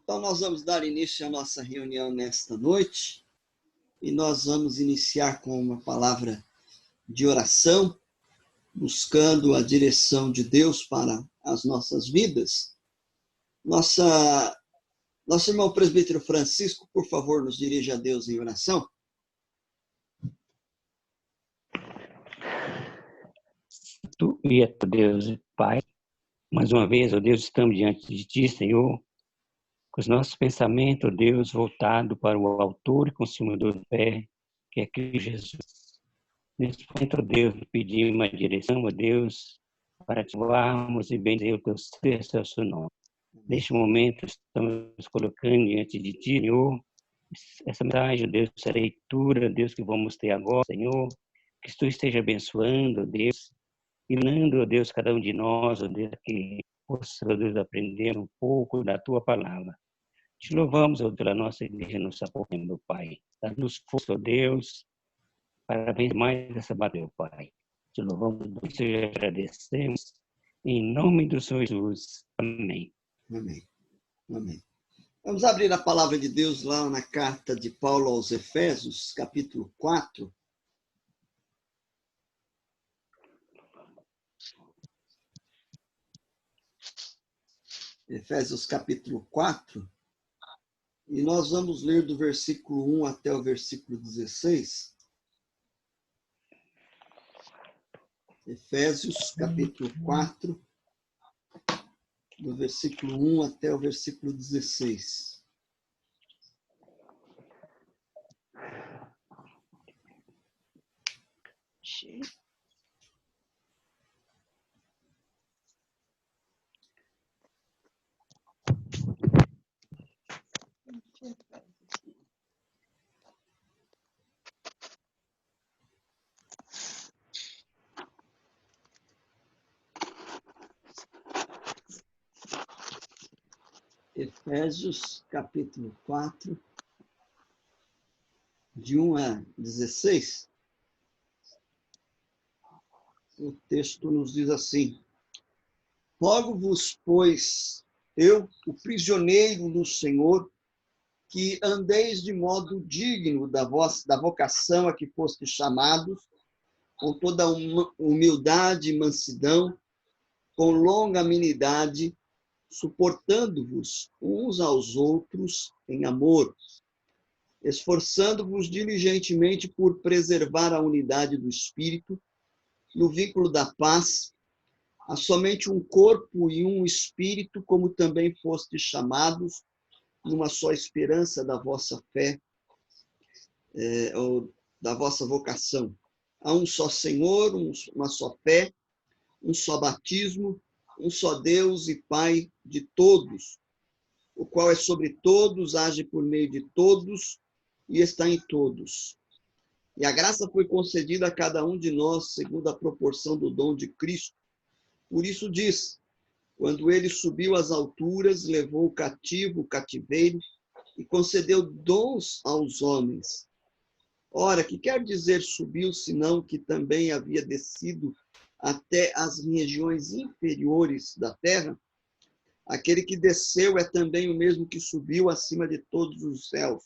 Então, nós vamos dar início à nossa reunião nesta noite e nós vamos iniciar com uma palavra de oração, buscando a direção de Deus para as nossas vidas. Nosso irmão presbítero Francisco, por favor, nos dirija a Deus em oração. Tu e a Deus, Pai, mais uma vez, ó Deus, estamos diante de Ti, Senhor, com os nossos pensamentos, ó Deus, voltados para o autor e consumador da fé, que é Cristo Jesus. Nesse momento, ó Deus, pedimos uma direção, ó Deus, para ativarmos e bendizer o Teu seu nome. Neste momento, estamos colocando diante de Ti, Senhor, essa mensagem, ó Deus, essa leitura, Deus, que vamos ter agora, Senhor, que Tu esteja abençoando, ó Deus, iluminando, ó Deus, cada um de nós, ó Deus, que possa, ó Deus, aprender um pouco da Tua palavra. Te louvamos, ó Deus, pela nossa igreja, nos apoiando, meu Pai. Dá-nos força, ó Deus, para vencer mais essa batalha, Pai. Te louvamos, e agradecemos, em nome do Senhor Jesus. Amém. Amém. Amém. Vamos abrir a palavra de Deus lá na carta de Paulo aos Efésios, capítulo 4. Efésios capítulo 4, e nós vamos ler do versículo 1 até o versículo 16. Efésios capítulo 4, do versículo 1 até o versículo 16. Efésios, capítulo 4, de 1 a 16. O texto nos diz assim: Rogo-vos, pois, eu, o prisioneiro do Senhor, que andeis de modo digno da vocação a que fostes chamados, com toda humildade e mansidão, com longanimidade, suportando-vos uns aos outros em amor, esforçando-vos diligentemente por preservar a unidade do Espírito, no vínculo da paz. Há somente um corpo e um Espírito, como também fostes chamados, numa só esperança da vossa fé, ou da vossa vocação. Há um só Senhor, uma só fé, um só batismo, um só Deus e Pai de todos, o qual é sobre todos, age por meio de todos e está em todos. E a graça foi concedida a cada um de nós, segundo a proporção do dom de Cristo. Por isso diz, quando ele subiu às alturas, levou o cativo, o cativeiro, e concedeu dons aos homens. Ora, que quer dizer subiu, senão que também havia descido até as regiões inferiores da terra? Aquele que desceu é também o mesmo que subiu acima de todos os céus,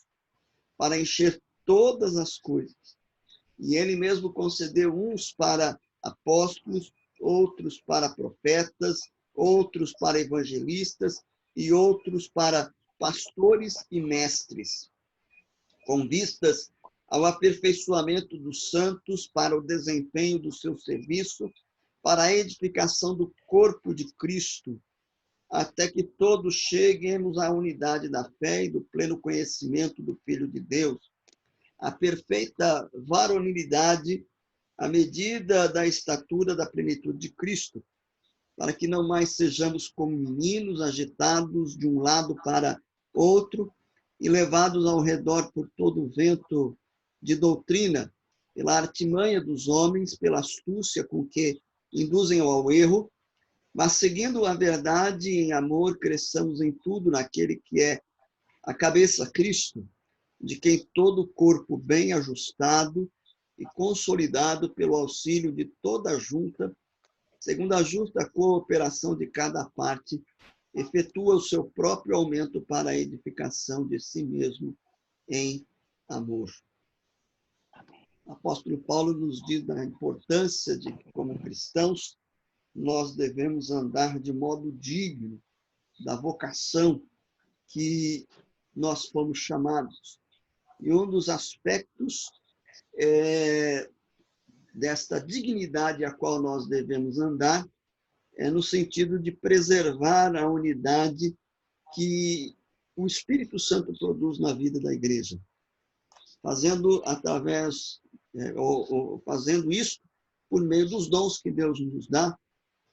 para encher todas as coisas. E ele mesmo concedeu uns para apóstolos, outros para profetas, outros para evangelistas e outros para pastores e mestres, com vistas ao aperfeiçoamento dos santos para o desempenho do seu serviço, para a edificação do corpo de Cristo, até que todos cheguemos à unidade da fé e do pleno conhecimento do Filho de Deus, a perfeita varonilidade, à medida da estatura da plenitude de Cristo, para que não mais sejamos como meninos agitados de um lado para outro e levados ao redor por todo o vento de doutrina, pela artimanha dos homens, pela astúcia com que induzem ao erro, mas seguindo a verdade em amor, cresçamos em tudo naquele que é a cabeça, Cristo, de quem todo o corpo bem ajustado e consolidado pelo auxílio de toda a junta, segundo a justa cooperação de cada parte, efetua o seu próprio aumento para a edificação de si mesmo em amor. O apóstolo Paulo nos diz da importância de que, como cristãos, nós devemos andar de modo digno da vocação que nós fomos chamados. E um dos aspectos desta dignidade a qual nós devemos andar é no sentido de preservar a unidade que o Espírito Santo produz na vida da igreja, fazendo fazendo isso por meio dos dons que Deus nos dá,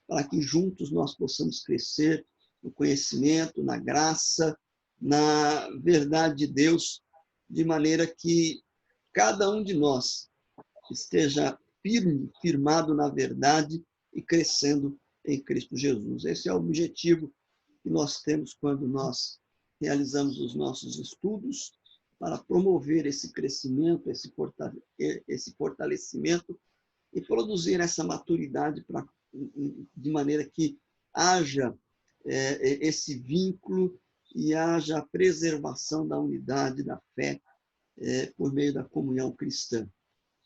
para que juntos nós possamos crescer no conhecimento, na graça, na verdade de Deus, de maneira que cada um de nós esteja firmado na verdade e crescendo em Cristo Jesus. Esse é o objetivo que nós temos quando nós realizamos os nossos estudos, para promover esse crescimento, esse fortalecimento e produzir essa maturidade de maneira que haja esse vínculo e haja a preservação da unidade da fé por meio da comunhão cristã.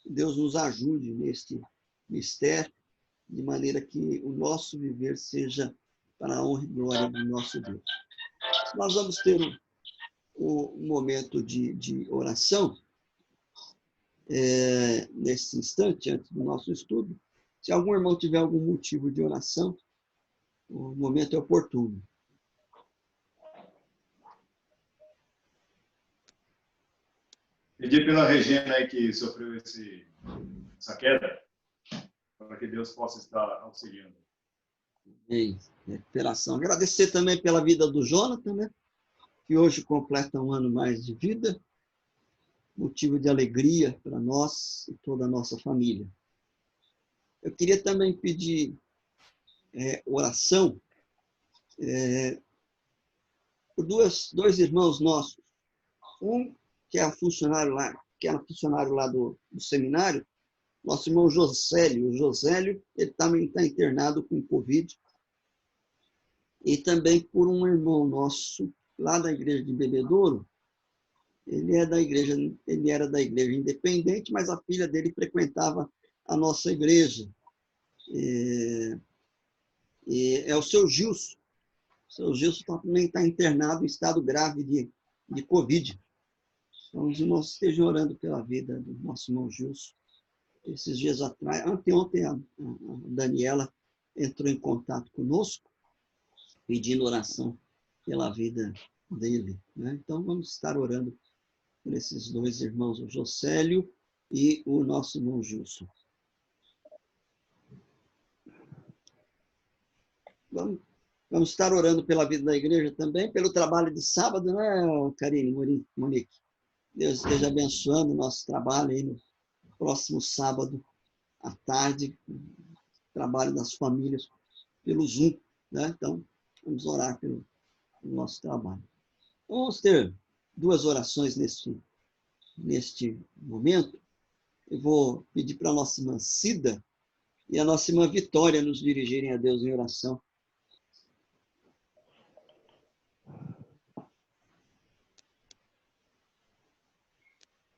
Deus nos ajude neste mistério, de maneira que o nosso viver seja para a honra e glória do nosso Deus. Nós vamos ter um momento de oração nesse instante, antes do nosso estudo. Se algum irmão tiver algum motivo de oração, o momento é oportuno. Pedir pela Regina aí que sofreu essa queda, para que Deus possa estar auxiliando. Em recuperação. Agradecer também pela vida do Jonathan, né? Que hoje completa um ano mais de vida, motivo de alegria para nós e toda a nossa família. Eu queria também pedir oração por dois irmãos nossos. Um que era funcionário lá do seminário, nosso irmão Josélio. O Josélio, ele também está internado com Covid. E também por um irmão nosso, lá da igreja de Bebedouro. Ele era da igreja independente, mas a filha dele frequentava a nossa igreja. É o seu Gilson. O seu Gilson também está internado em estado grave de Covid. Então, os irmãos estejam orando pela vida do nosso irmão Gilson. Esses dias atrás, anteontem, a Daniela entrou em contato conosco, pedindo oração pela vida dele. Né? Então, vamos estar orando por esses dois irmãos, o Josélio e o nosso irmão Gilson. Vamos estar orando pela vida da igreja também, pelo trabalho de sábado, né, Karine, Monique? Deus esteja abençoando o nosso trabalho aí no próximo sábado à tarde, trabalho das famílias pelo Zoom, né? Então, vamos orar pelo nosso trabalho. Vamos ter duas orações neste momento. Eu vou pedir para a nossa irmã Cida e a nossa irmã Vitória nos dirigirem a Deus em oração.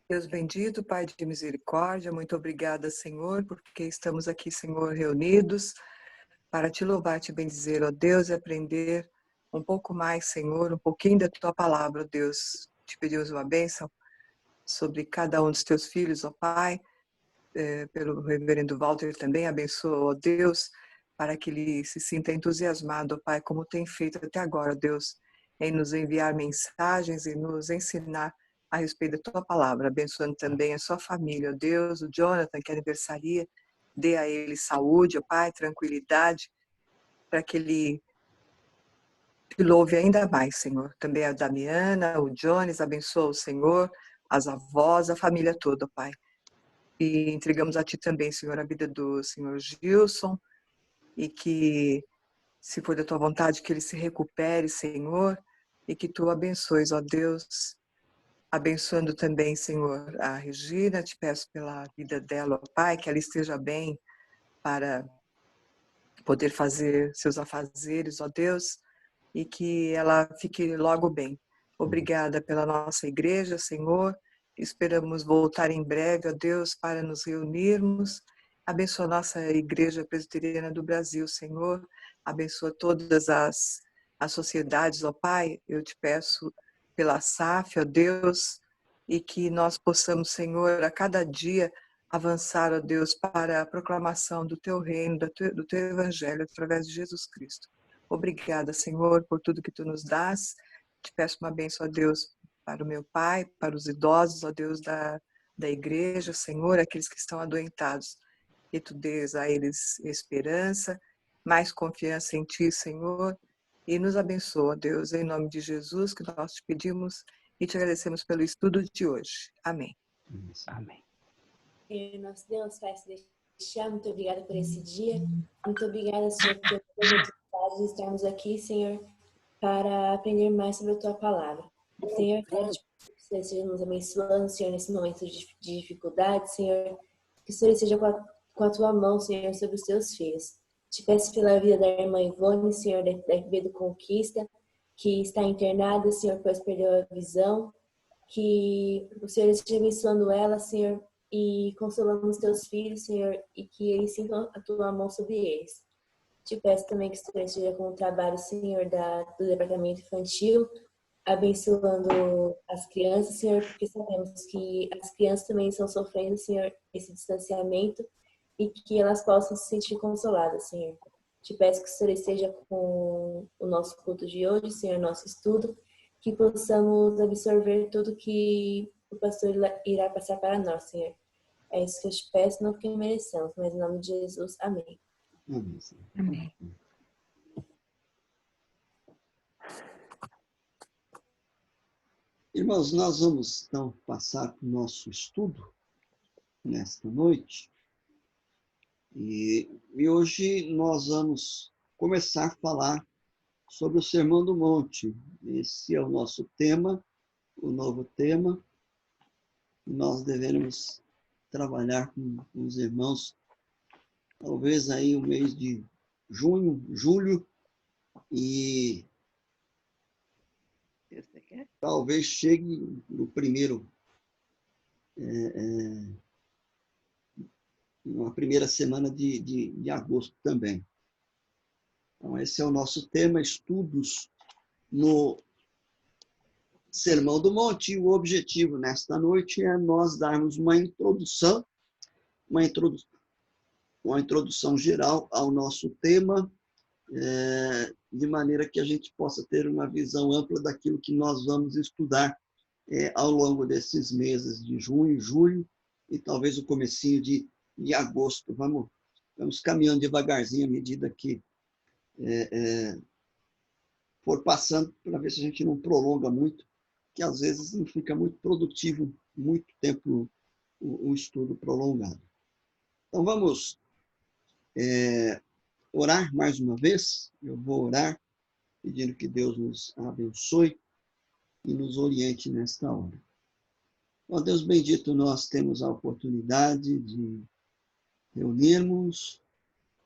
Deus bendito, Pai de misericórdia, muito obrigada, Senhor, porque estamos aqui, Senhor, reunidos para te louvar, te bendizer, ó Deus, e aprender um pouco mais, Senhor, um pouquinho da tua palavra, ó Deus. Te pedimos uma bênção sobre cada um dos teus filhos, ó Pai, pelo reverendo Walter também, abençoa, ó Deus, para que ele se sinta entusiasmado, ó Pai, como tem feito até agora, ó Deus, em nos enviar mensagens e nos ensinar a respeito da tua palavra, abençoando também a sua família, ó Deus, o Jonathan, que aniversaria, dê a ele saúde, ó Pai, tranquilidade, para que ele te louve ainda mais, Senhor. Também a Damiana, o Jones, abençoa o Senhor, as avós, a família toda, ó Pai. E entregamos a ti também, Senhor, a vida do Senhor Gilson, e que, se for da tua vontade, que ele se recupere, Senhor, e que tu abençoes, ó Deus, abençoando também, Senhor, a Regina, te peço pela vida dela, ó Pai, que ela esteja bem para poder fazer seus afazeres, ó Deus, e que ela fique logo bem. Obrigada pela nossa igreja, Senhor. Esperamos voltar em breve, ó Deus, para nos reunirmos. Abençoa a nossa Igreja Presbiteriana do Brasil, Senhor. Abençoa todas as sociedades, ó Pai. Eu te peço pela SAF, ó Deus, e que nós possamos, Senhor, a cada dia avançar, ó Deus, para a proclamação do Teu reino, do Teu Evangelho, através de Jesus Cristo. Obrigada, Senhor, por tudo que Tu nos dás. Te peço uma bênção, ó Deus, para o meu pai, para os idosos, ó Deus da igreja, Senhor, aqueles que estão adoentados. Que Tu dês a eles esperança, mais confiança em Ti, Senhor, e nos abençoa, Deus, em nome de Jesus, que nós te pedimos e te agradecemos pelo estudo de hoje. Amém. Amém. Nosso Deus, Pai Celestial, muito obrigada por esse dia. Muito obrigada, Senhor, por ter oportunidade de estarmos aqui, Senhor, para aprender mais sobre a Tua palavra. Senhor, quero te pedir que você esteja nos abençoando, Senhor, nesse momento de dificuldade, Senhor, que o Senhor esteja com a Tua mão, Senhor, sobre os Teus filhos. Te peço pela vida da irmã Ivone, Senhor, da RB do Conquista, que está internada, Senhor, pois perdeu a visão, que o Senhor esteja abençoando ela, Senhor, e consolando os Teus filhos, Senhor, e que eles sintam a Tua mão sobre eles. Te peço também que o Senhor esteja com o trabalho, Senhor, do departamento infantil, abençoando as crianças, Senhor, porque sabemos que as crianças também estão sofrendo, Senhor, esse distanciamento e que elas possam se sentir consoladas, Senhor. Te peço que o Senhor esteja com o nosso culto de hoje, Senhor, nosso estudo, que possamos absorver tudo que o pastor irá passar para nós, Senhor. É isso que eu te peço, não porque merecemos, mas em nome de Jesus, amém. Amém. Irmãos, nós vamos então passar para o nosso estudo nesta noite. E hoje nós vamos começar a falar sobre o Sermão do Monte. Esse é o nosso tema, o novo tema. Nós devemos trabalhar com os irmãos, talvez aí o mês de junho, julho, e talvez chegue no primeiro, na primeira semana de agosto também. Então, esse é o nosso tema, estudos no Sermão do Monte. E o objetivo nesta noite é nós darmos uma introdução geral ao nosso tema, de maneira que a gente possa ter uma visão ampla daquilo que nós vamos estudar ao longo desses meses de junho, julho e talvez o comecinho de agosto. Vamos caminhando devagarzinho à medida que for passando, para ver se a gente não prolonga muito, que às vezes não fica muito produtivo, muito tempo o estudo prolongado. Então vamos orar mais uma vez. Eu vou orar pedindo que Deus nos abençoe e nos oriente nesta hora. Ó Deus bendito, nós temos a oportunidade de reunirmos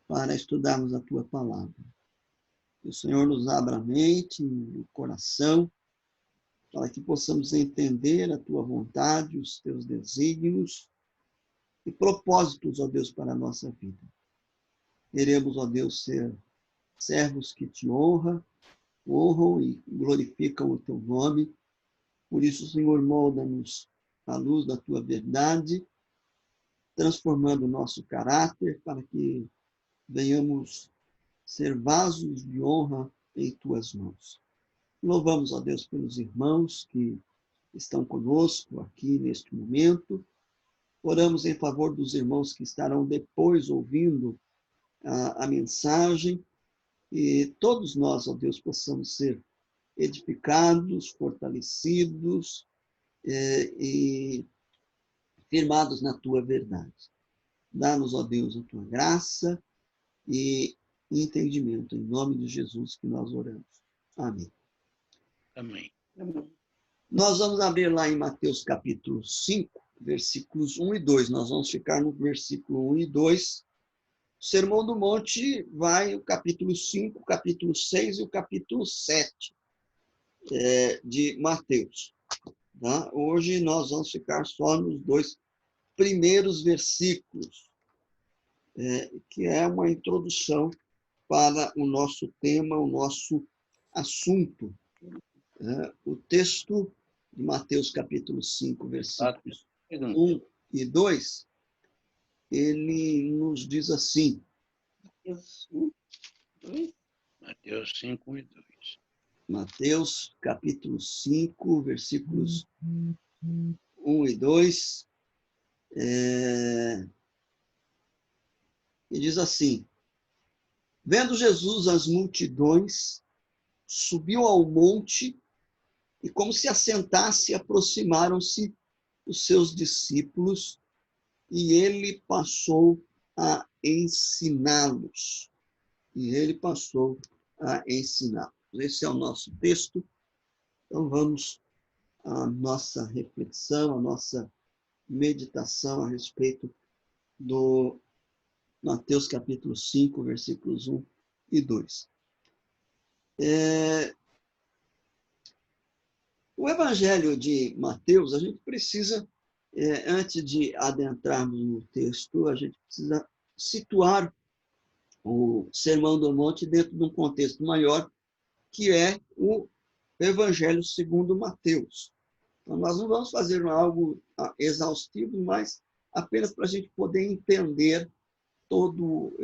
para estudarmos a Tua palavra. Que o Senhor nos abra a mente e o coração, para que possamos entender a Tua vontade, os Teus desígnios e propósitos, ó Deus, para a nossa vida. Queremos, ó Deus, ser servos que Te honram e glorificam o Teu nome. Por isso, Senhor, molda-nos à luz da Tua verdade, transformando o nosso caráter para que venhamos ser vasos de honra em Tuas mãos. Louvamos, ó Deus, pelos irmãos que estão conosco aqui neste momento. Oramos em favor dos irmãos que estarão depois ouvindo a mensagem. E todos nós, ó Deus, possamos ser edificados, fortalecidos e firmados na Tua verdade. Dá-nos, ó Deus, a Tua graça e entendimento. Em nome de Jesus que nós oramos. Amém. Amém. Nós vamos abrir lá em Mateus capítulo 5, versículos 1 e 2. Nós vamos ficar no versículo 1 e 2 O Sermão do Monte vai o capítulo 5, o capítulo 6 e o capítulo 7 de Mateus. Tá? Hoje nós vamos ficar só nos 2 primeiros versículos, que é uma introdução para o nosso tema, o nosso assunto. O texto de Mateus capítulo 5, versículos 1 e 2, ele nos diz assim. Mateus 5, 1 e 2. Mateus capítulo 5, versículos 1 e 2. E diz assim: Vendo Jesus as multidões, subiu ao monte e, como se assentasse, aproximaram-se os seus discípulos e ele passou a ensiná-los. Esse é o nosso texto. Então vamos à nossa reflexão, à nossa meditação a respeito do Mateus capítulo 5, versículos 1 e 2. O Evangelho de Mateus, a gente precisa, antes de adentrarmos no texto, a gente precisa situar o Sermão do Monte dentro de um contexto maior, que é o Evangelho segundo Mateus. Então, nós não vamos fazer algo exaustivo, mas apenas para a gente poder entender todo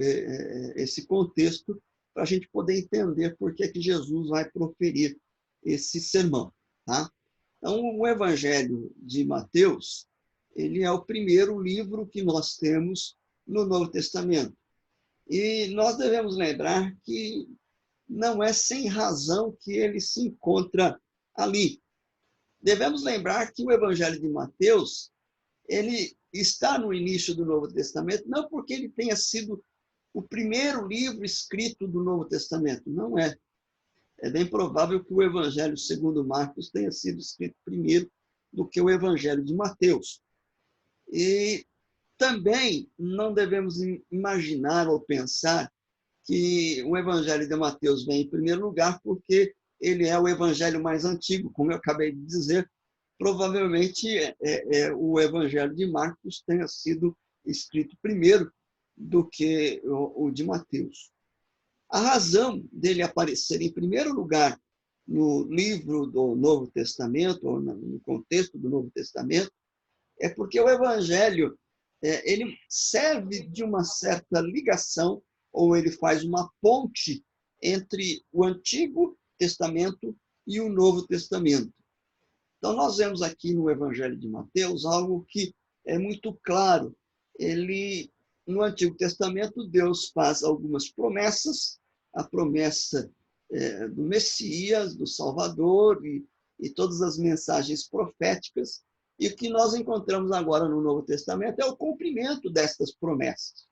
esse contexto, para a gente poder entender por que Jesus vai proferir esse sermão. Tá? Então, o Evangelho de Mateus, ele é o primeiro livro que nós temos no Novo Testamento. E nós devemos lembrar que não é sem razão que ele se encontra ali. Devemos lembrar que o Evangelho de Mateus, ele está no início do Novo Testamento, não porque ele tenha sido o primeiro livro escrito do Novo Testamento, não é. É bem provável que o Evangelho segundo Marcos tenha sido escrito primeiro do que o Evangelho de Mateus. E também não devemos imaginar ou pensar que o Evangelho de Mateus vem em primeiro lugar porque ele é o evangelho mais antigo, como eu acabei de dizer. Provavelmente o Evangelho de Marcos tenha sido escrito primeiro do que o de Mateus. A razão dele aparecer em primeiro lugar no livro do Novo Testamento, ou no contexto do Novo Testamento, é porque o Evangelho ele serve de uma certa ligação, ou ele faz uma ponte entre o Antigo Testamento e o Novo Testamento. Então, nós vemos aqui no Evangelho de Mateus algo que é muito claro. No Antigo Testamento, Deus faz algumas promessas, a promessa do Messias, do Salvador e todas as mensagens proféticas. E o que nós encontramos agora no Novo Testamento é o cumprimento destas promessas.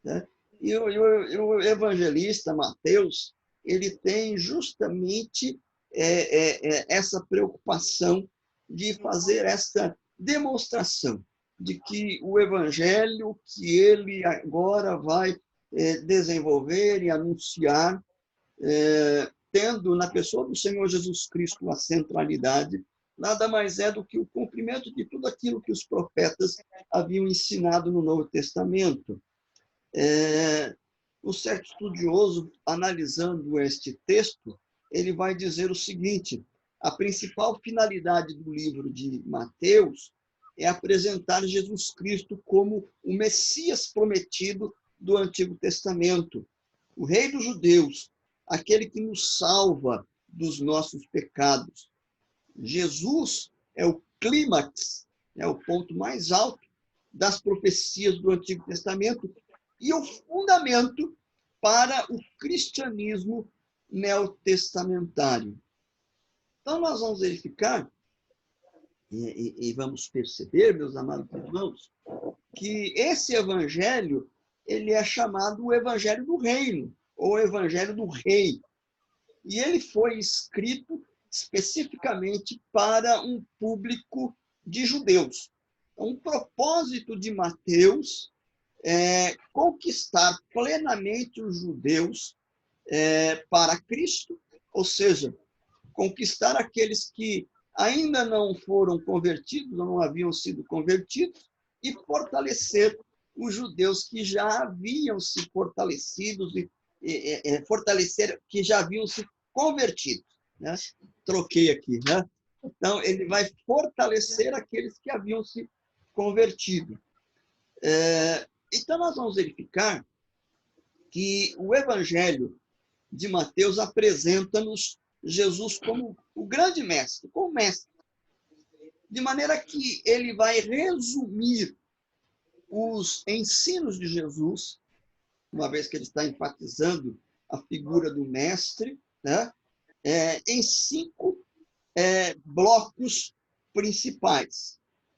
Né? E o evangelista Mateus, ele tem justamente essa preocupação de fazer essa demonstração de que o evangelho que ele agora vai desenvolver e anunciar, tendo na pessoa do Senhor Jesus Cristo a centralidade, nada mais é do que o cumprimento de tudo aquilo que os profetas haviam ensinado no Novo Testamento. Um certo estudioso, analisando este texto, ele vai dizer o seguinte: a principal finalidade do livro de Mateus é apresentar Jesus Cristo como o Messias prometido do Antigo Testamento, o Rei dos Judeus, aquele que nos salva dos nossos pecados. Jesus é o clímax, é o ponto mais alto das profecias do Antigo Testamento e o fundamento para o cristianismo neotestamentário. Então, nós vamos verificar e vamos perceber, meus amados irmãos, que esse evangelho ele é chamado o Evangelho do Reino, ou o Evangelho do Rei. E ele foi escrito especificamente para um público de judeus. Então, o propósito de Mateus conquistar plenamente os judeus para Cristo, ou seja, conquistar aqueles que ainda não foram convertidos, ou não haviam sido convertidos, e fortalecer os judeus que já haviam se fortalecidos, fortalecer que já haviam se convertido. Né? Troquei aqui. Né? Então, ele vai fortalecer aqueles que haviam se convertido. Então, nós vamos verificar que o Evangelho de Mateus apresenta-nos Jesus como o grande mestre, como mestre. De maneira que ele vai resumir os ensinos de Jesus, uma vez que ele está enfatizando a figura do mestre, né? Em 5 blocos principais.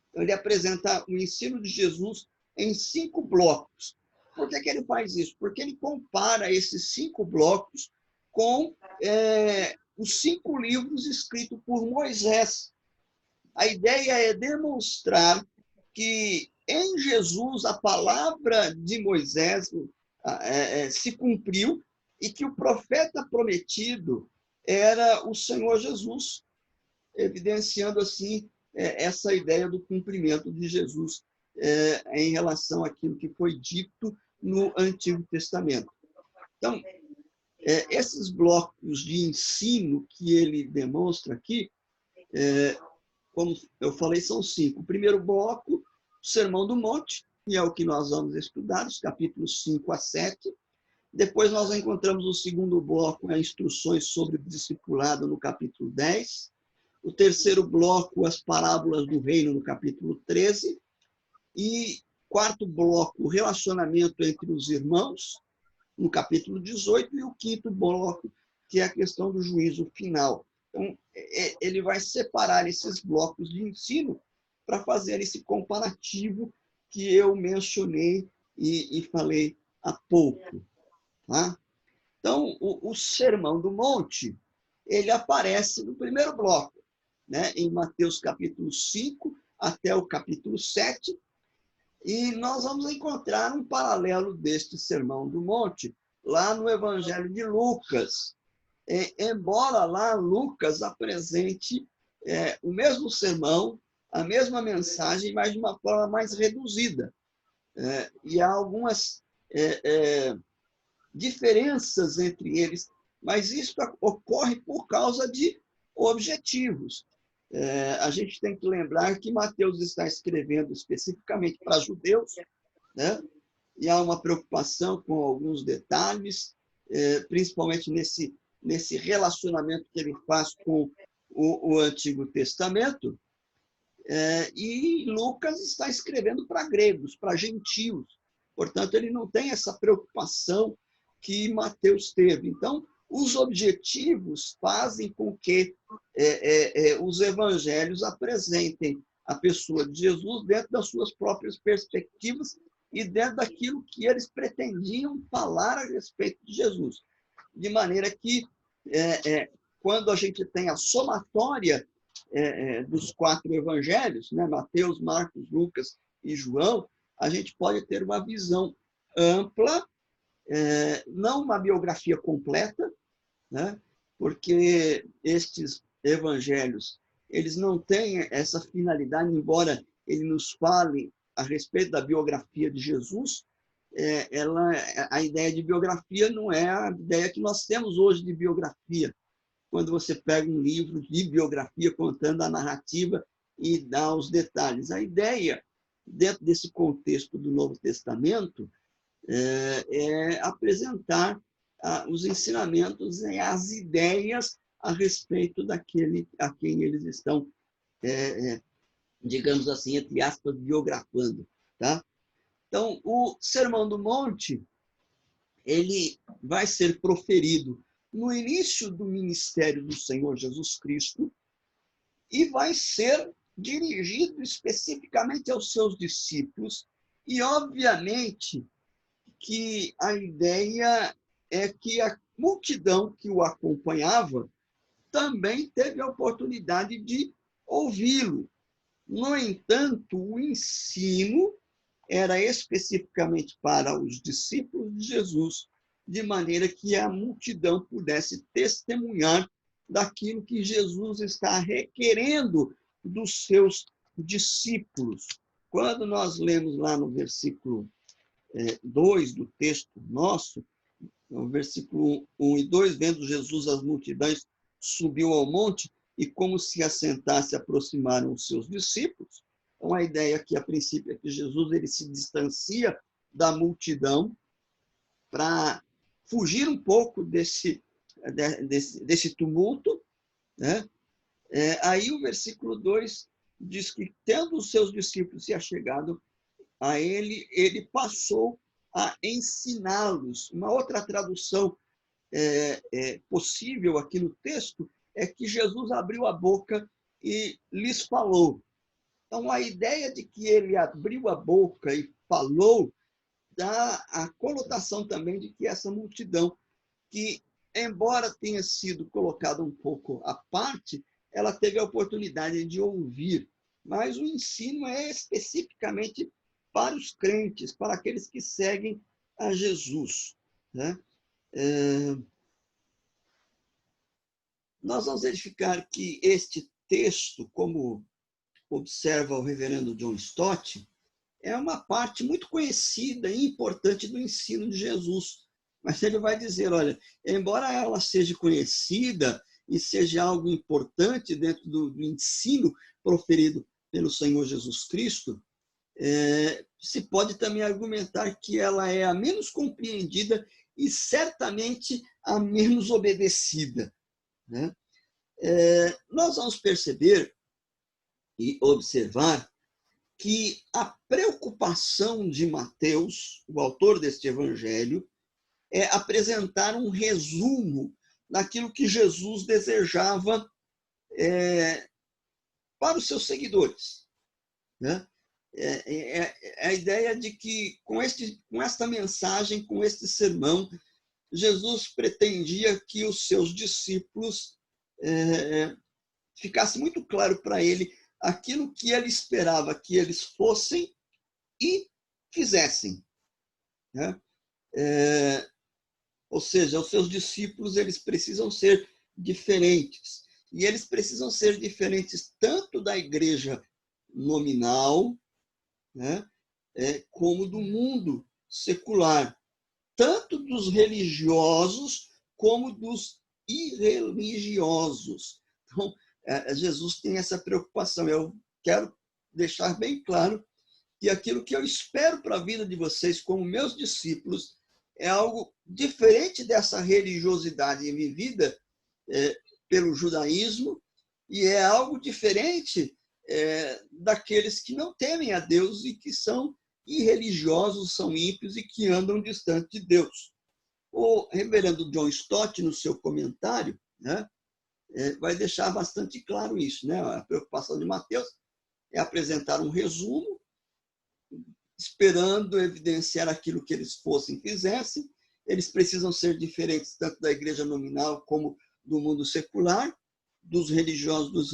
Então, ele apresenta o ensino de Jesus em 5 blocos. Por que ele faz isso? Porque ele compara esses 5 blocos com os 5 livros escritos por Moisés. A ideia é demonstrar que em Jesus a palavra de Moisés se cumpriu e que o profeta prometido era o Senhor Jesus, evidenciando assim essa ideia do cumprimento de Jesus em relação àquilo que foi dito no Antigo Testamento. Então, esses blocos de ensino que ele demonstra aqui, como eu falei, são 5. O primeiro bloco, o Sermão do Monte, que é o que nós vamos estudar, os capítulos 5 a 7. Depois nós encontramos o segundo bloco, as instruções sobre o discipulado, no capítulo 10. O terceiro bloco, as parábolas do reino, no capítulo 13. E quarto bloco, o relacionamento entre os irmãos, no capítulo 18. E o quinto bloco, que é a questão do juízo final. Então, ele vai separar esses blocos de ensino para fazer esse comparativo que eu mencionei e falei há pouco. Tá? Então, o Sermão do Monte, ele aparece no primeiro bloco, né? Em Mateus capítulo 5 até o capítulo 7, e nós vamos encontrar um paralelo deste Sermão do Monte lá no Evangelho de Lucas. Embora lá Lucas apresente o mesmo sermão, a mesma mensagem, mas de uma forma mais reduzida. E há algumas diferenças entre eles, mas isso ocorre por causa de objetivos. A gente tem que lembrar que Mateus está escrevendo especificamente para judeus, né? E há uma preocupação com alguns detalhes, principalmente nesse relacionamento que ele faz com o Antigo Testamento. E Lucas está escrevendo para gregos, para gentios. Portanto, ele não tem essa preocupação que Mateus teve. Então, os objetivos fazem com que os evangelhos apresentem a pessoa de Jesus dentro das suas próprias perspectivas e dentro daquilo que eles pretendiam falar a respeito de Jesus. De maneira que, quando a gente tem a somatória dos 4 evangelhos, né, Mateus, Marcos, Lucas e João, a gente pode ter uma visão ampla, não uma biografia completa, né, porque estes evangelhos eles não têm essa finalidade, embora ele nos fale a respeito da biografia de Jesus. A ideia de biografia não é a ideia que nós temos hoje de biografia, quando você pega um livro de biografia contando a narrativa e dá os detalhes. A ideia, dentro desse contexto do Novo Testamento, é apresentar os ensinamentos e as ideias a respeito daquele a quem eles estão, digamos assim, entre aspas, biografando. Tá? Então, o Sermão do Monte, ele vai ser proferido no início do ministério do Senhor Jesus Cristo e vai ser dirigido especificamente aos seus discípulos. E, obviamente, que a ideia é que a multidão que o acompanhava também teve a oportunidade de ouvi-lo. No entanto, o ensino era especificamente para os discípulos de Jesus, de maneira que a multidão pudesse testemunhar daquilo que Jesus está requerendo dos seus discípulos. Quando nós lemos lá no versículo 2 do texto nosso, no versículo 1 e 2, vendo Jesus as multidões, subiu ao monte e, como se assentasse, aproximaram os seus discípulos. Então, a ideia aqui, a princípio, é que Jesus ele se distancia da multidão para fugir um pouco desse tumulto, né? Aí o versículo 2 diz que, tendo os seus discípulos se achegado a ele, ele passou a ensiná-los. Uma outra tradução possível aqui no texto é que Jesus abriu a boca e lhes falou. Então, a ideia de que ele abriu a boca e falou dá a conotação também de que essa multidão, que, embora tenha sido colocada um pouco à parte, ela teve a oportunidade de ouvir. Mas o ensino é especificamente para os crentes, para aqueles que seguem a Jesus, né? Nós vamos verificar que este texto, como observa o reverendo John Stott, é uma parte muito conhecida e importante do ensino de Jesus. Mas ele vai dizer, olha, embora ela seja conhecida e seja algo importante dentro do ensino proferido pelo Senhor Jesus Cristo, se pode também argumentar que ela é a menos compreendida e certamente a menos obedecida, né? Nós vamos perceber e observar que a preocupação de Mateus, o autor deste evangelho, é apresentar um resumo daquilo que Jesus desejava para os seus seguidores, né? A ideia de que, com esta mensagem, com este sermão, Jesus pretendia que os seus discípulos ficasse muito claro para ele aquilo que ele esperava que eles fossem e fizessem, né? Ou seja, os seus discípulos eles precisam ser diferentes. E eles precisam ser diferentes tanto da igreja nominal, né, como do mundo secular, tanto dos religiosos como dos irreligiosos. Então, Jesus tem essa preocupação. Eu quero deixar bem claro que aquilo que eu espero para a vida de vocês como meus discípulos é algo diferente dessa religiosidade vivida pelo judaísmo e é algo diferente daqueles que não temem a Deus e que são irreligiosos, são ímpios e que andam distante de Deus. O reverendo John Stott, no seu comentário, né, vai deixar bastante claro isso, né? A preocupação de Mateus é apresentar um resumo, esperando evidenciar aquilo que eles fossem e fizessem. Eles precisam ser diferentes tanto da igreja nominal como do mundo secular, dos religiosos, dos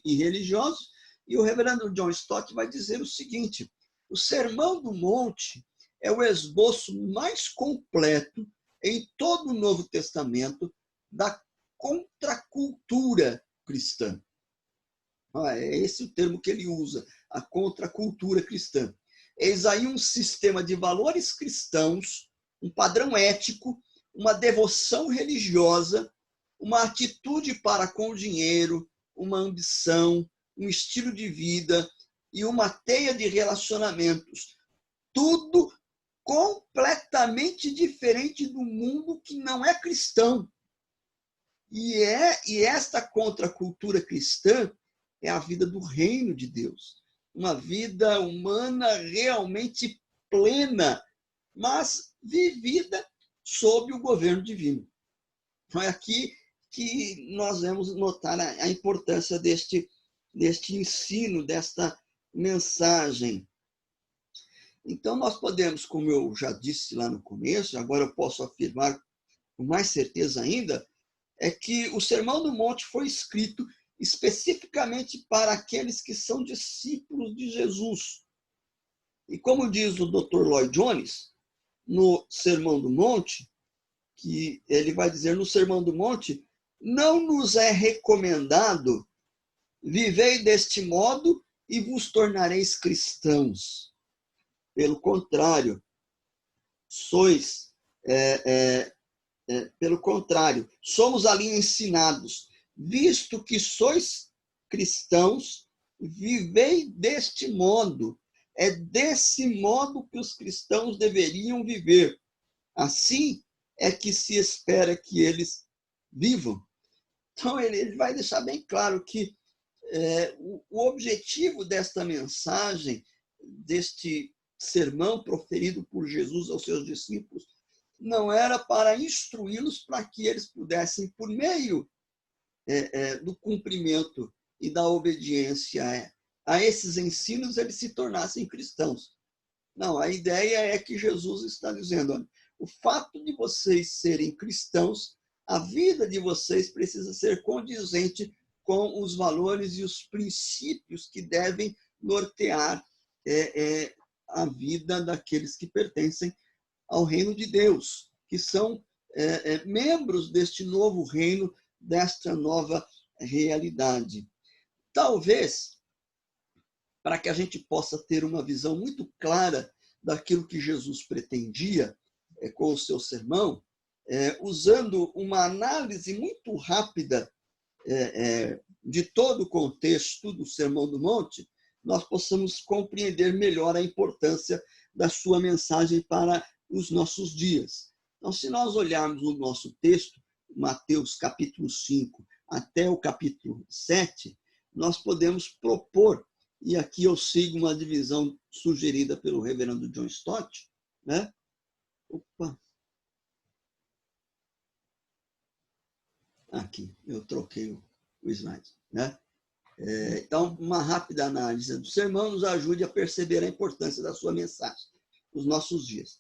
irreligiosos. E o reverendo John Stott vai dizer o seguinte: o Sermão do Monte é o esboço mais completo em todo o Novo Testamento da contracultura cristã. É esse o termo que ele usa, a contracultura cristã. Eis aí um sistema de valores cristãos, um padrão ético, uma devoção religiosa, uma atitude para com o dinheiro, uma ambição, um estilo de vida e uma teia de relacionamentos. Tudo completamente diferente do mundo que não é cristão. E esta contracultura cristã é a vida do reino de Deus. Uma vida humana realmente plena, mas vivida sob o governo divino. Então, é aqui que nós vamos notar a importância deste ensino, desta mensagem. Então, nós podemos, como eu já disse lá no começo, agora eu posso afirmar com mais certeza ainda, é que o Sermão do Monte foi escrito especificamente para aqueles que são discípulos de Jesus. E como diz o Dr. Lloyd Jones, no Sermão do Monte, que ele vai dizer no Sermão do Monte, não nos é recomendado vivei deste modo e vos tornareis cristãos. Pelo contrário, pelo contrário, somos ali ensinados, visto que sois cristãos, vivei deste modo. É desse modo que os cristãos deveriam viver. Assim é que se espera que eles vivam. Então, ele vai deixar bem claro que o objetivo desta mensagem, deste sermão proferido por Jesus aos seus discípulos, não era para instruí-los para que eles pudessem, por meio do cumprimento e da obediência a esses ensinos, eles se tornassem cristãos. Não, a ideia é que Jesus está dizendo, olha, o fato de vocês serem cristãos, a vida de vocês precisa ser condizente com os valores e os princípios que devem nortear a vida daqueles que pertencem ao reino de Deus, que são membros deste novo reino, desta nova realidade. Talvez, para que a gente possa ter uma visão muito clara daquilo que Jesus pretendia com o seu sermão, usando uma análise muito rápida de todo o contexto do Sermão do Monte, nós possamos compreender melhor a importância da sua mensagem para os nossos dias. Então, se nós olharmos o nosso texto, Mateus capítulo 5 até o capítulo 7, nós podemos propor, e aqui eu sigo uma divisão sugerida pelo reverendo John Stott, né? Opa! Aqui, eu troquei o slide, né? Então, uma rápida análise do sermão nos ajude a perceber a importância da sua mensagem nos nossos dias.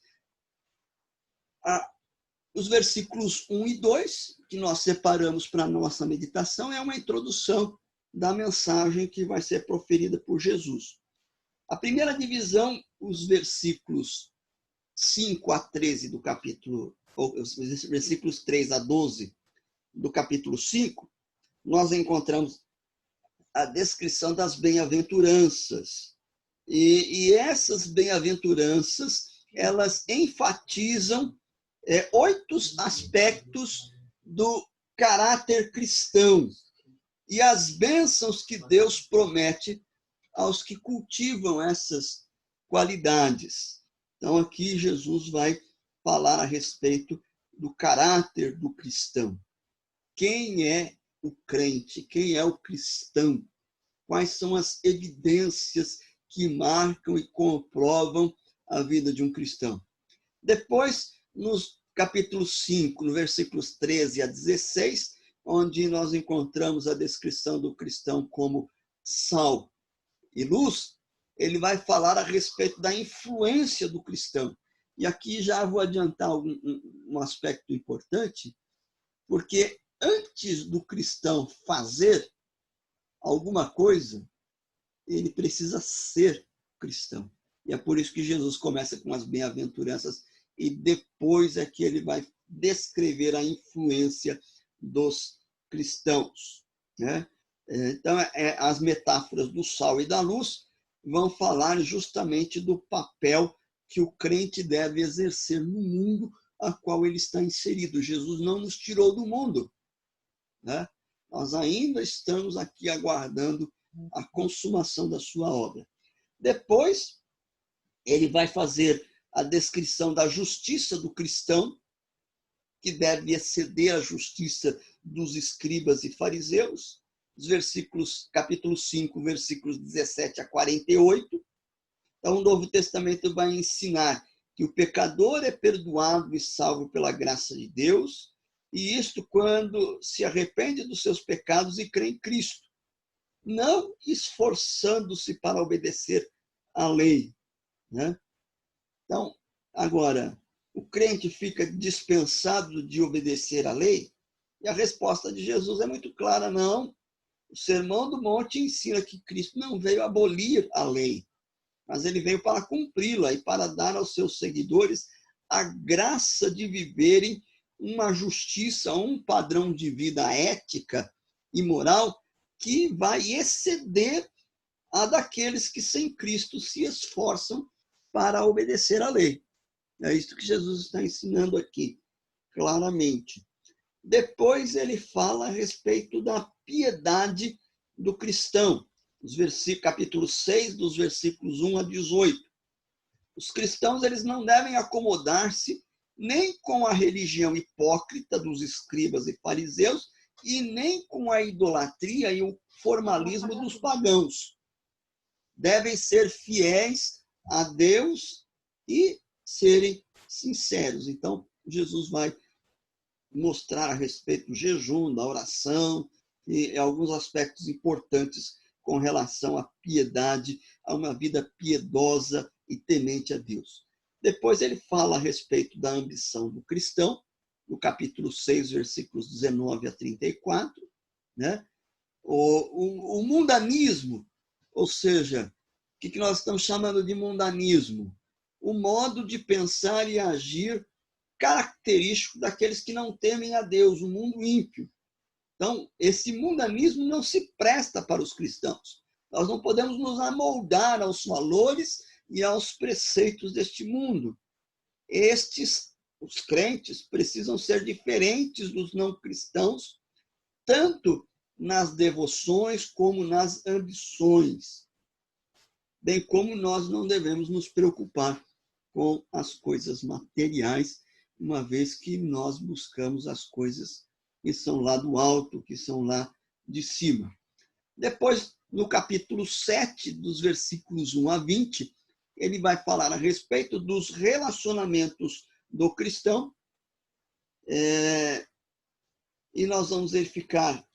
Os versículos 1 e 2, que nós separamos para a nossa meditação, é uma introdução da mensagem que vai ser proferida por Jesus. A primeira divisão, os versículos 5 a 13 do capítulo, ou os versículos 3 a 12 do capítulo 5, nós encontramos a descrição das bem-aventuranças. E essas bem-aventuranças, elas enfatizam 8 aspectos do caráter cristão e as bênçãos que Deus promete aos que cultivam essas qualidades. Então, aqui Jesus vai falar a respeito do caráter do cristão. Quem é o crente? Quem é o cristão? Quais são as evidências que marcam e comprovam a vida de um cristão? Depois, nos capítulos 5, no versículos 13 a 16, onde nós encontramos a descrição do cristão como sal e luz, ele vai falar a respeito da influência do cristão. E aqui já vou adiantar um aspecto importante, porque antes do cristão fazer alguma coisa, ele precisa ser cristão. E é por isso que Jesus começa com as bem-aventuranças e depois é que ele vai descrever a influência dos cristãos, né? Então, as metáforas do sal e da luz vão falar justamente do papel que o crente deve exercer no mundo a qual ele está inserido. Jesus não nos tirou do mundo, né? Nós ainda estamos aqui aguardando a consumação da sua obra. Depois, ele vai fazer a descrição da justiça do cristão, que deve exceder a justiça dos escribas e fariseus, os versículos, capítulo 5, versículos 17 a 48. Então, o Novo Testamento vai ensinar que o pecador é perdoado e salvo pela graça de Deus, e isto quando se arrepende dos seus pecados e crê em Cristo, não esforçando-se para obedecer à lei, né? Então, agora, o crente fica dispensado de obedecer à lei? E a resposta de Jesus é muito clara, não. O Sermão do Monte ensina que Cristo não veio abolir a lei. mas ele veio para cumpri-la e para dar aos seus seguidores a graça de viverem uma justiça, um padrão de vida ética e moral que vai exceder a daqueles que sem Cristo se esforçam para obedecer à lei. É isso que Jesus está ensinando aqui, claramente. Depois ele fala a respeito da piedade do cristão, capítulo 6, dos versículos 1 a 18. Os cristãos eles não devem acomodar-se nem com a religião hipócrita dos escribas e fariseus e nem com a idolatria e o formalismo dos pagãos. Devem ser fiéis a Deus e serem sinceros. Então, Jesus vai mostrar a respeito do jejum, da oração e alguns aspectos importantes com relação à piedade, a uma vida piedosa e temente a Deus. Depois ele fala a respeito da ambição do cristão, no capítulo 6, versículos 19 a 34, né? O mundanismo, ou seja, o que nós estamos chamando de mundanismo? O modo de pensar e agir característico daqueles que não temem a Deus, o mundo ímpio. Então, esse mundanismo não se presta para os cristãos. Nós não podemos nos amoldar aos valores e aos preceitos deste mundo. Os crentes, precisam ser diferentes dos não cristãos, tanto nas devoções como nas ambições. Bem como nós não devemos nos preocupar com as coisas materiais, uma vez que nós buscamos as coisas que são lá do alto, que são lá de cima. Depois, no capítulo 7, dos versículos 1 a 20, ele vai falar a respeito dos relacionamentos do cristão, e nós vamos verificar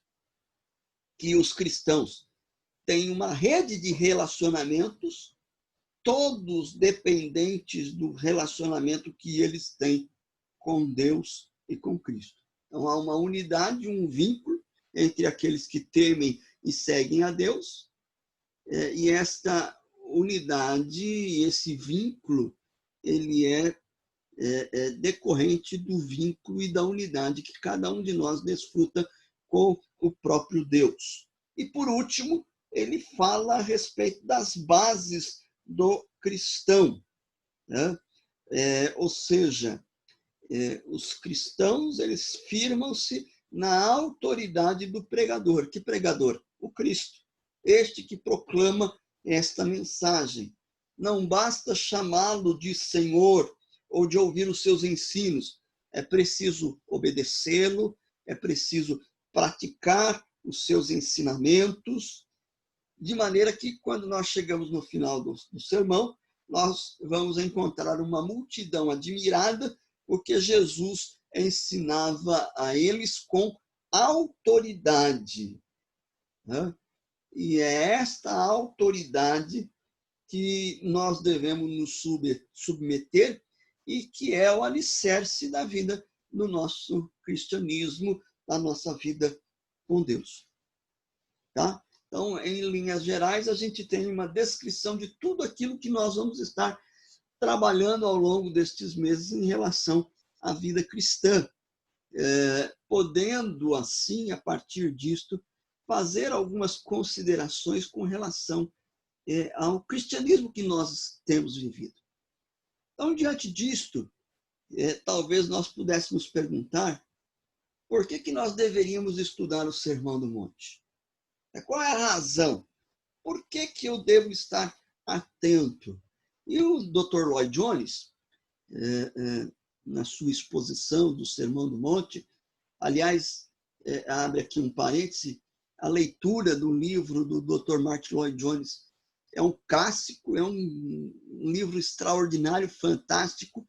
que os cristãos têm uma rede de relacionamentos, todos dependentes do relacionamento que eles têm com Deus e com Cristo. Então, há uma unidade, um vínculo entre aqueles que temem e seguem a Deus, e esta unidade, esse vínculo, ele é decorrente do vínculo e da unidade que cada um de nós desfruta com o próprio Deus. E, por último, ele fala a respeito das bases do cristão, né? Ou seja, os cristãos, eles firmam-se na autoridade do pregador. Que pregador? O Cristo. Este que proclama esta mensagem. Não basta chamá-lo de Senhor ou de ouvir os seus ensinos. É preciso obedecê-lo, é preciso praticar os seus ensinamentos, de maneira que, quando nós chegamos no final do sermão, nós vamos encontrar uma multidão admirada, porque Jesus ensinava a eles com autoridade, né? E é esta autoridade que nós devemos nos submeter e que é o alicerce da vida do nosso cristianismo, da nossa vida com Deus. Tá? Então, em linhas gerais, a gente tem uma descrição de tudo aquilo que nós vamos estar trabalhando ao longo destes meses em relação à vida cristã, podendo, assim, a partir disto, fazer algumas considerações com relação ao cristianismo que nós temos vivido. Então, diante disto, talvez nós pudéssemos perguntar por que nós deveríamos estudar o Sermão do Monte? Qual é a razão? Por que eu devo estar atento? E o Dr. Lloyd Jones, na sua exposição do Sermão do Monte, aliás, abre aqui um parêntese, a leitura do livro do Dr. Martyn Lloyd Jones é um clássico, é um livro extraordinário, fantástico,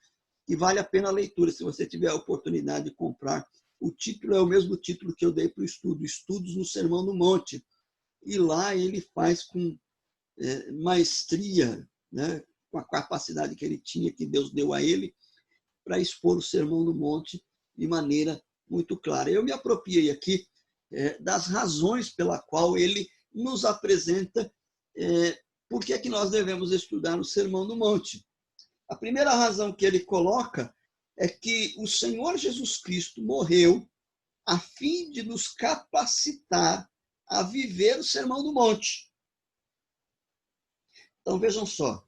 e vale a pena a leitura, se você tiver a oportunidade de comprar. O título é o mesmo título que eu dei para o estudo, Estudos no Sermão do Monte. E lá ele faz com maestria, né, com a capacidade que ele tinha, que Deus deu a ele, para expor o Sermão do Monte de maneira muito clara. Eu me apropriei aqui das razões pela qual ele nos apresenta por que é que nós devemos estudar o Sermão do Monte? A primeira razão que ele coloca é que o Senhor Jesus Cristo morreu a fim de nos capacitar a viver o Sermão do Monte. Então, vejam só,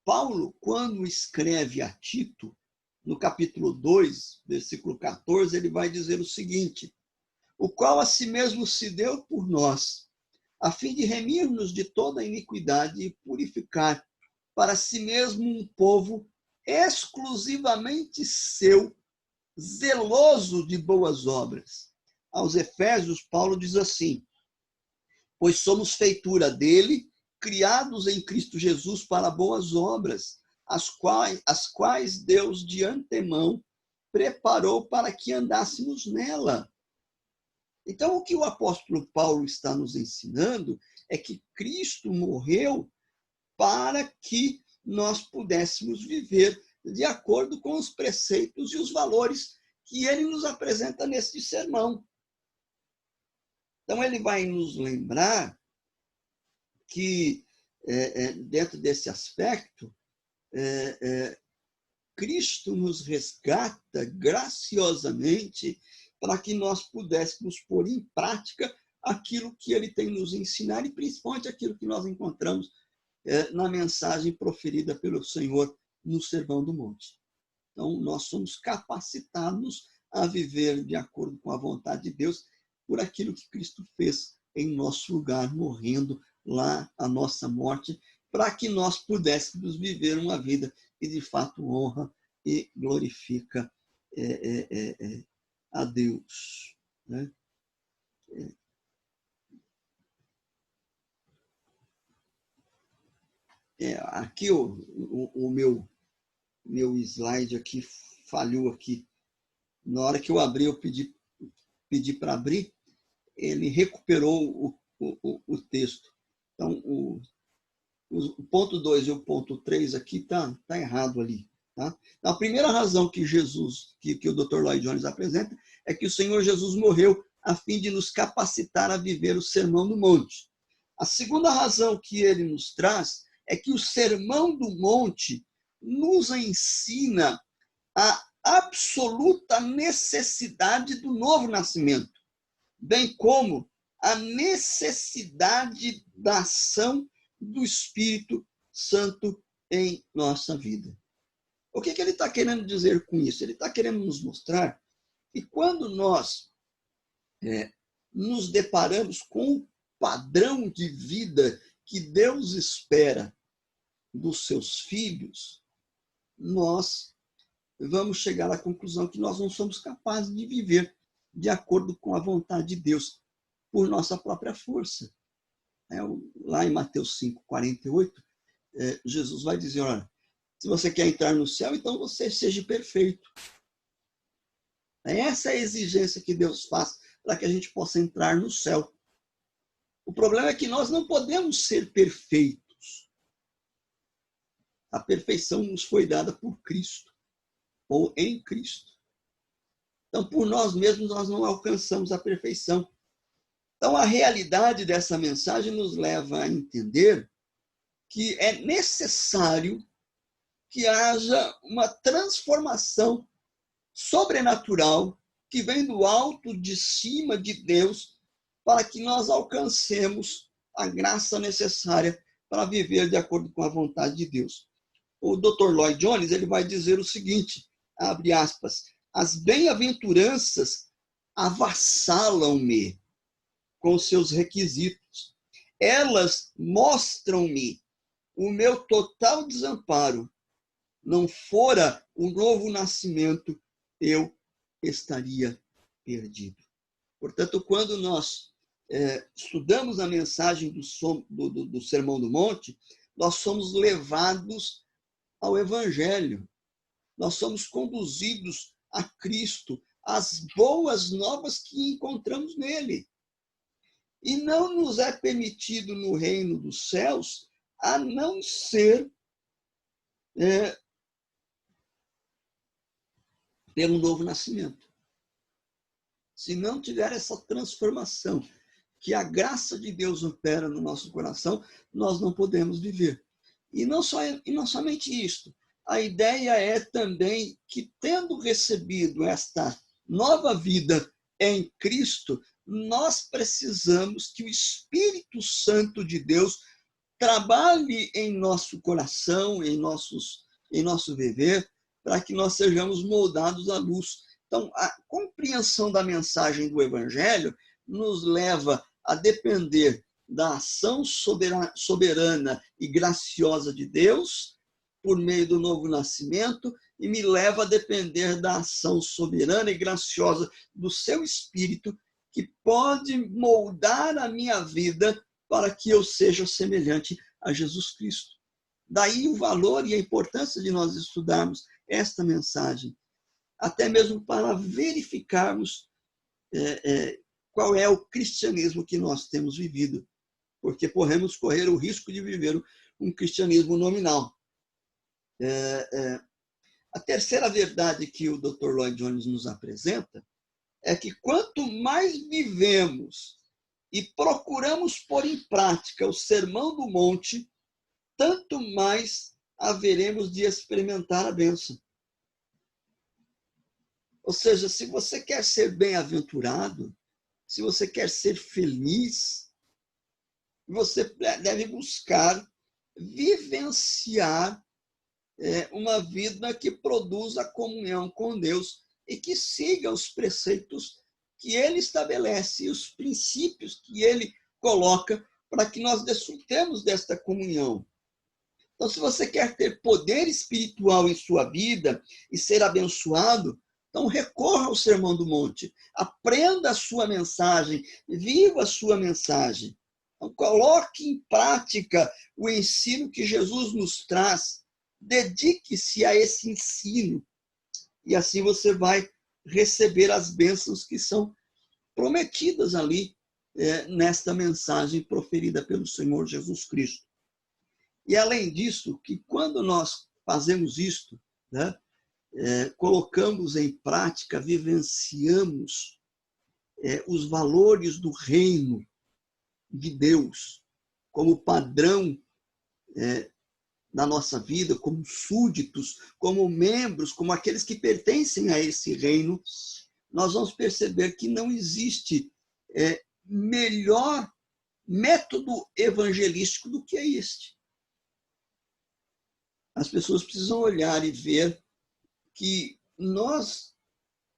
Paulo, quando escreve a Tito, no capítulo 2, versículo 14, ele vai dizer o seguinte: o qual a si mesmo se deu por nós, a fim de remir-nos de toda a iniquidade e purificar para si mesmo um povo exclusivamente seu, zeloso de boas obras. Aos Efésios, Paulo diz assim: pois somos feitura dele, criados em Cristo Jesus para boas obras, as quais Deus de antemão preparou para que andássemos nela. Então, o que o apóstolo Paulo está nos ensinando é que Cristo morreu para que nós pudéssemos viver de acordo com os preceitos e os valores que ele nos apresenta neste sermão. Então, ele vai nos lembrar que, dentro desse aspecto, Cristo nos resgata graciosamente para que nós pudéssemos pôr em prática aquilo que ele tem nos ensinar e principalmente aquilo que nós encontramos na mensagem proferida pelo Senhor no Sermão do Monte. Então, nós somos capacitados a viver de acordo com a vontade de Deus por aquilo que Cristo fez em nosso lugar, morrendo lá a nossa morte, para que nós pudéssemos viver uma vida que de fato honra e glorifica a Deus. Né? Aqui o meu slide aqui falhou aqui. Na hora que eu abri, eu pedi para abrir, ele recuperou o texto. Então, o ponto 2 e o ponto 3 aqui tá errado ali. Tá? Então, a primeira razão que que o Dr. Lloyd Jones apresenta é que o Senhor Jesus morreu a fim de nos capacitar a viver o Sermão do Monte. A segunda razão que ele nos traz é que o Sermão do Monte nos ensina a absoluta necessidade do novo nascimento, bem como a necessidade da ação do Espírito Santo em nossa vida. O que ele está querendo dizer com isso? Ele está querendo nos mostrar que quando nós nos deparamos com o padrão de vida que Deus espera dos seus filhos, nós vamos chegar à conclusão que nós não somos capazes de viver de acordo com a vontade de Deus por nossa própria força. Lá em Mateus 5:48, Jesus vai dizer: olha, se você quer entrar no céu, então você seja perfeito. Essa é a exigência que Deus faz para que a gente possa entrar no céu. O problema é que nós não podemos ser perfeitos. A perfeição nos foi dada por Cristo, ou em Cristo. Então, por nós mesmos, nós não alcançamos a perfeição. Então, a realidade dessa mensagem nos leva a entender que é necessário que haja uma transformação sobrenatural que vem do alto de cima de Deus para que nós alcancemos a graça necessária para viver de acordo com a vontade de Deus. O Dr. Lloyd Jones ele vai dizer o seguinte, abre aspas, as bem-aventuranças avassalam-me com seus requisitos. Elas mostram-me o meu total desamparo. Não fora o novo nascimento, eu estaria perdido. Portanto, quando nós estudamos a mensagem do Sermão do Monte, nós somos levados ao Evangelho. Nós somos conduzidos a Cristo, às boas novas que encontramos nele. E não nos é permitido no reino dos céus a não ser pelo novo nascimento. Se não tiver essa transformação que a graça de Deus opera no nosso coração, nós não podemos viver. E não somente isto. A ideia é também que, tendo recebido esta nova vida em Cristo, nós precisamos que o Espírito Santo de Deus trabalhe em nosso coração, em nosso viver, para que nós sejamos moldados à luz. Então, a compreensão da mensagem do Evangelho nos leva a depender da ação soberana e graciosa de Deus, por meio do novo nascimento, e me leva a depender da ação soberana e graciosa do seu Espírito, que pode moldar a minha vida para que eu seja semelhante a Jesus Cristo. Daí o valor e a importância de nós estudarmos esta mensagem, até mesmo para verificarmos qual é o cristianismo que nós temos vivido, porque podemos correr o risco de viver um cristianismo nominal. A terceira verdade que o Dr. Lloyd Jones nos apresenta é que quanto mais vivemos e procuramos pôr em prática o Sermão do Monte, tanto mais haveremos de experimentar a bênção. Ou seja, se você quer ser bem-aventurado, se você quer ser feliz, você deve buscar vivenciar uma vida que produza comunhão com Deus e que siga os preceitos que ele estabelece e os princípios que ele coloca para que nós desfrutemos desta comunhão. Então, se você quer ter poder espiritual em sua vida e ser abençoado, então recorra ao Sermão do Monte, aprenda a sua mensagem, viva a sua mensagem. Então, coloque em prática o ensino que Jesus nos traz, dedique-se a esse ensino, e assim você vai receber as bênçãos que são prometidas ali nesta mensagem proferida pelo Senhor Jesus Cristo. E além disso, que quando nós fazemos isto, né, colocamos em prática, vivenciamos os valores do reino de Deus como padrão da nossa vida, como súditos, como membros, como aqueles que pertencem a esse reino, nós vamos perceber que não existe melhor método evangelístico do que este. As pessoas precisam olhar e ver que nós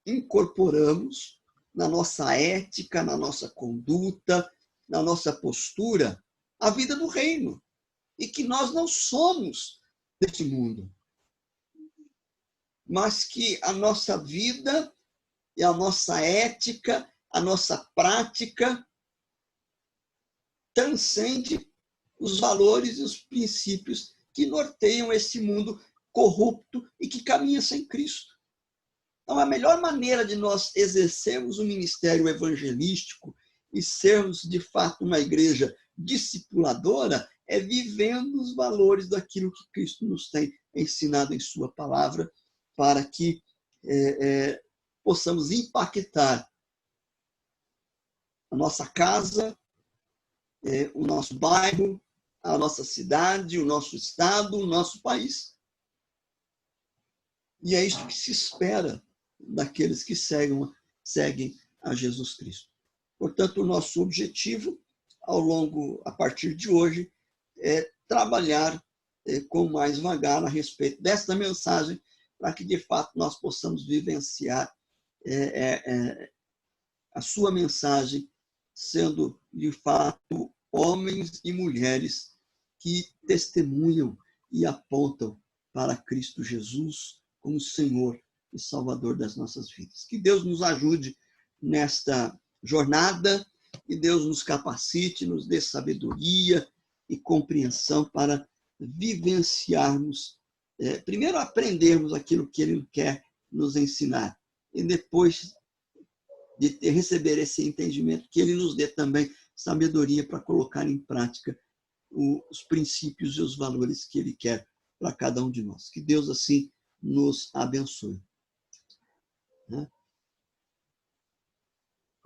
incorporamos na nossa ética, na nossa conduta, na nossa postura, a vida do reino. E que nós não somos desse mundo, mas que a nossa vida e a nossa ética, a nossa prática transcende os valores e os princípios que norteiam esse mundo corrupto e que caminha sem Cristo. Então, a melhor maneira de nós exercermos o ministério evangelístico e sermos, de fato, uma igreja discipuladora é vivendo os valores daquilo que Cristo nos tem ensinado em sua palavra, para que possamos impactar a nossa casa, o nosso bairro, a nossa cidade, o nosso estado, o nosso país. E é isso que se espera daqueles que seguem a Jesus Cristo. Portanto, o nosso objetivo, a partir de hoje, é trabalhar com mais vagar a respeito desta mensagem, para que, de fato, nós possamos vivenciar a sua mensagem, sendo, de fato, homens e mulheres que testemunham e apontam para Cristo Jesus como Senhor e Salvador das nossas vidas. Que Deus nos ajude nesta jornada, que Deus nos capacite, nos dê sabedoria e compreensão para vivenciarmos, primeiro aprendermos aquilo que Ele quer nos ensinar, e depois de receber esse entendimento, que Ele nos dê também sabedoria para colocar em prática os princípios e os valores que Ele quer para cada um de nós. Que Deus assim nos abençoe.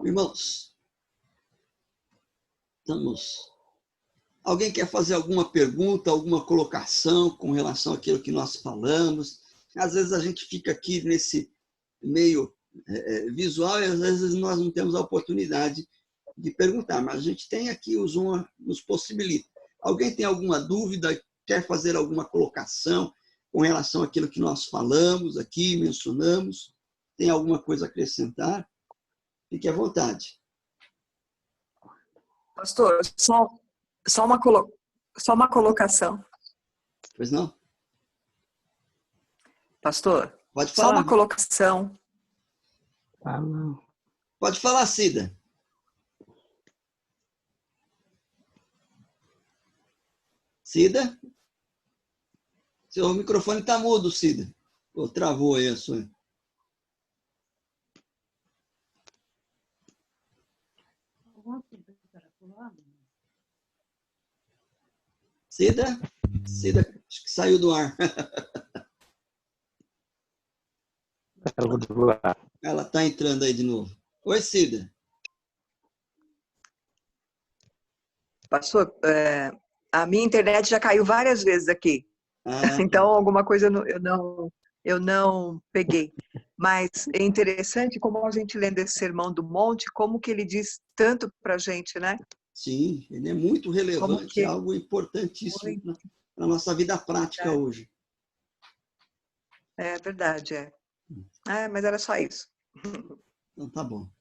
Irmãos, Estamos... Alguém quer fazer alguma pergunta, alguma colocação com relação àquilo que nós falamos? Às vezes a gente fica aqui nesse meio visual e às vezes nós não temos a oportunidade de perguntar, mas a gente tem aqui, o Zoom nos possibilita. Alguém tem alguma dúvida, quer fazer alguma colocação com relação àquilo que nós falamos aqui, mencionamos? Tem alguma coisa a acrescentar? Fique à vontade. Pastor, só uma colocação. Pois não? Pastor, Pode só falar. uma colocação. Pode falar, Cida. Cida? Seu microfone está mudo, Cida. Ou travou aí a sua? Cida? Cida, acho que saiu do ar. Ela está entrando aí de novo. Oi, Cida. Pastor, a minha internet já caiu várias vezes aqui. Então, alguma coisa eu não peguei. Mas é interessante como a gente lendo esse Sermão do Monte, como que ele diz tanto para a gente, né? Sim, ele é muito relevante, é algo importantíssimo para a nossa vida prática hoje. É verdade, mas era só isso. Então tá bom.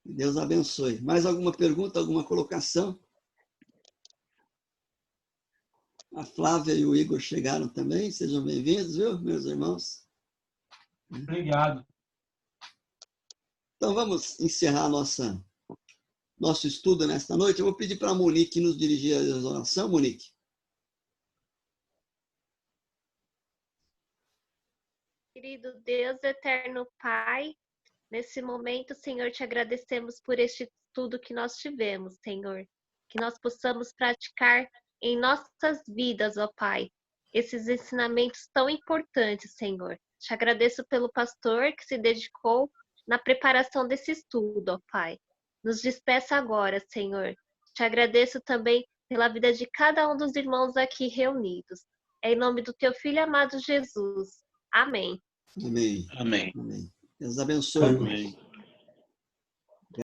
Deus abençoe. Mais alguma pergunta, alguma colocação? A Flávia e o Igor chegaram também. Sejam bem-vindos, viu, meus irmãos? Obrigado. Então vamos encerrar nosso estudo nesta noite. Eu vou pedir para a Monique nos dirigir a oração. Monique. Querido Deus, eterno Pai, nesse momento, Senhor, te agradecemos por este estudo que nós tivemos, Senhor. Que nós possamos praticar em nossas vidas, ó Pai, esses ensinamentos tão importantes, Senhor. Te agradeço pelo pastor que se dedicou na preparação desse estudo, ó Pai. Nos despeça agora, Senhor. Te agradeço também pela vida de cada um dos irmãos aqui reunidos. É em nome do teu Filho amado Jesus. Amém. Amém. Amém. Amém. Deus abençoe. Amém.